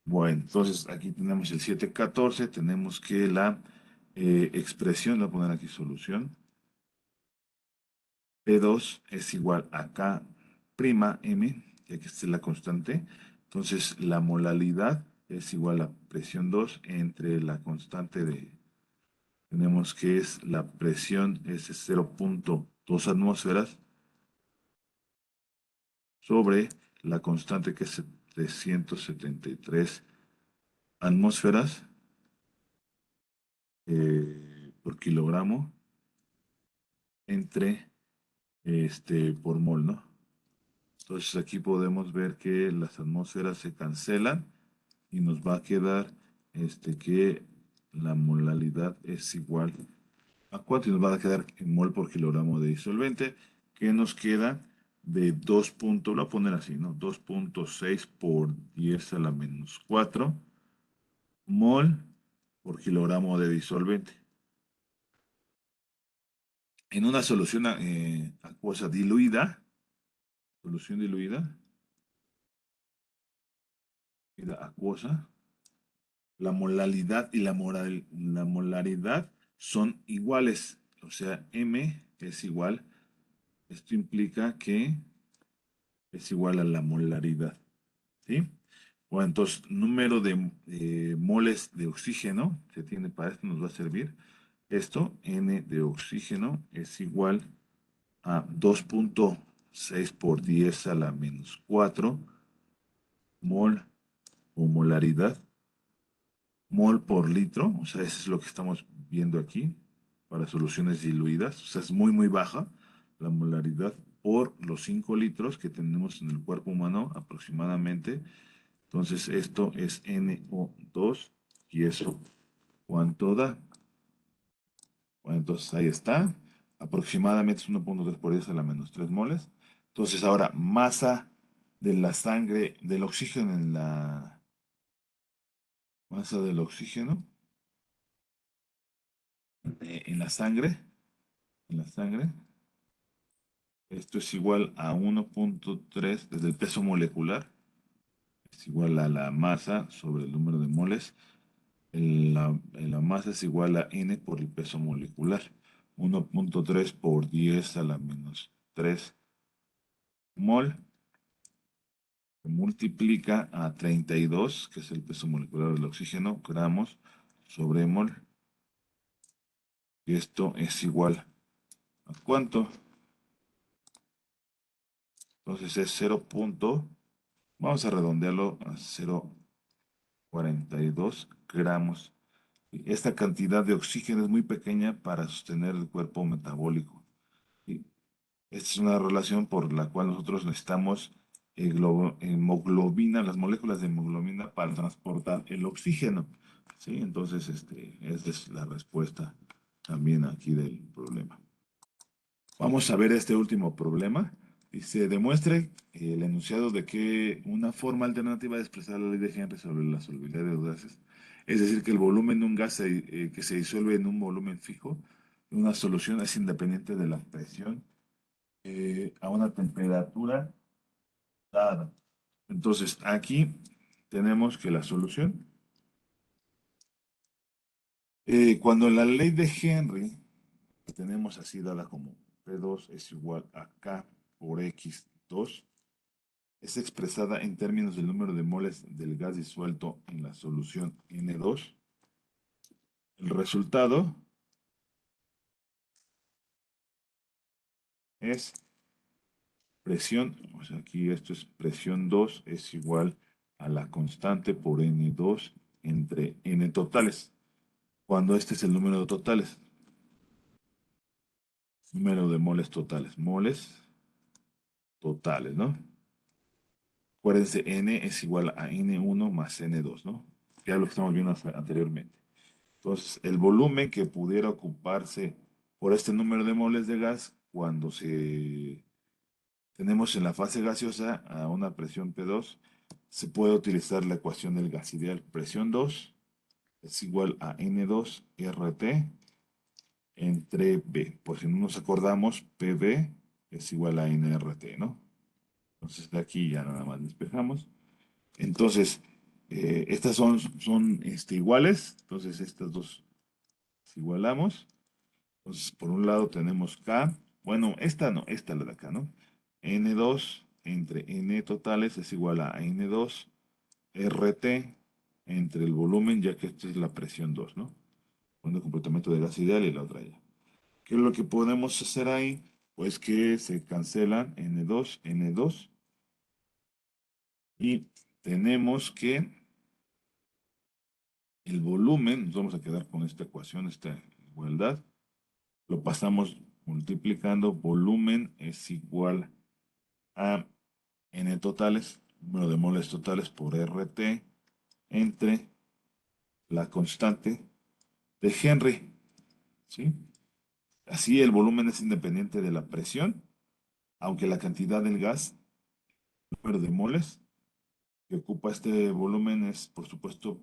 Bueno, entonces aquí tenemos el 714, tenemos que la expresión, voy a poner aquí solución. P2 es igual a K prima M, ya que esta es la constante. Entonces, la molalidad es igual a presión 2 entre la constante tenemos que es la presión es 0,2 atmósferas sobre la constante que es 373 atmósferas por kilogramo entre por mol, ¿no? Entonces aquí podemos ver que las atmósferas se cancelan y nos va a quedar que la molalidad es igual a 4 y nos va a quedar en mol por kilogramo de disolvente, que nos queda de 2 lo voy a poner así, ¿no? 2,6 por 10 a la menos 4 mol por kilogramo de disolvente. En una solución acuosa diluida, solución diluida acuosa, la molalidad y la molaridad son iguales. O sea, M es igual. Esto implica que es igual a la molaridad. ¿Sí? Bueno, entonces, número de moles de oxígeno que tiene para esto nos va a servir. Esto, N de oxígeno, es igual a 2,6 por 10 a la menos 4 mol o molaridad mol por litro, o sea, eso es lo que estamos viendo aquí para soluciones diluidas, o sea, es muy, muy baja la molaridad por los 5 litros que tenemos en el cuerpo humano aproximadamente. Entonces, esto es NO2 y eso, ¿cuánto da? Bueno, entonces ahí está, aproximadamente es 1,3 por 10 a la menos 3 moles. Entonces, ahora, masa de la sangre, del oxígeno en la masa del oxígeno en la sangre. En la sangre. Esto es igual a 1,3 desde el peso molecular. Es igual a la masa sobre el número de moles. La masa es igual a n por el peso molecular. 1,3 por 10 a la menos 3 mol. Se multiplica a 32, que es el peso molecular del oxígeno, gramos sobre mol. Y esto es igual a ¿cuánto? Entonces es 0. Vamos a redondearlo a 0,42 gramos. Esta cantidad de oxígeno es muy pequeña para sostener el cuerpo metabólico. Y esta es una relación por la cual nosotros necesitamos hemoglobina, las moléculas de hemoglobina para transportar el oxígeno. ¿Sí? Entonces, esa es la respuesta también aquí del problema. Vamos a ver este último problema. Dice, demuestre el enunciado de que una forma alternativa de expresar la ley de Henry sobre la solubilidad de los gases, es decir, que el volumen de un gas que se disuelve en un volumen fijo, una solución es independiente de la presión a una temperatura dada. Entonces, aquí tenemos que la solución, cuando la ley de Henry, que tenemos así dada como P2 es igual a K por X2, es expresada en términos del número de moles del gas disuelto en la solución N2. El resultado es presión, o sea, aquí esto es presión 2 es igual a la constante por N2 entre N totales, cuando este es el número de totales, número de moles totales, ¿no? Acuérdense, N es igual a N1 más N2, ¿no? Ya lo que estamos viendo anteriormente. Entonces, el volumen que pudiera ocuparse por este número de moles de gas cuando se tenemos en la fase gaseosa a una presión P2, se puede utilizar la ecuación del gas ideal. Presión 2 es igual a N2 RT entre B. Pues si no nos acordamos, PB es igual a NRT, ¿no? Entonces de aquí ya nada más despejamos. Entonces, estas son iguales. Entonces estas dos las igualamos. Entonces, por un lado tenemos K. Bueno, esta no, esta la de acá, ¿no? N2 entre N totales es igual a N2 RT entre el volumen, ya que esta es la presión 2, ¿no? Un completamiento de gas ideal y la otra ya. ¿Qué es lo que podemos hacer ahí? Pues que se cancelan N2, N2 y tenemos que el volumen, nos vamos a quedar con esta ecuación, esta igualdad, lo pasamos multiplicando, volumen es igual a N totales, número de moles totales por RT, entre la constante de Henry, ¿sí? Así el volumen es independiente de la presión, aunque la cantidad del gas, número de moles, que ocupa este volumen es, por supuesto,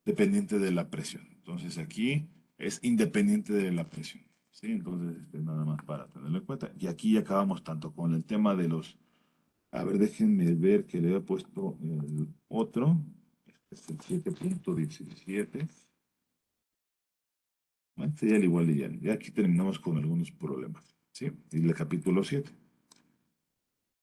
dependiente de la presión. Entonces aquí es independiente de la presión, ¿sí? Entonces, nada más para tenerlo en cuenta. Y aquí acabamos tanto con el tema de los. A ver, déjenme ver que le he puesto el otro. Este es el 7.17. Bueno, sería el igual de ya. Ya aquí terminamos con algunos problemas, ¿sí? Y el capítulo 7.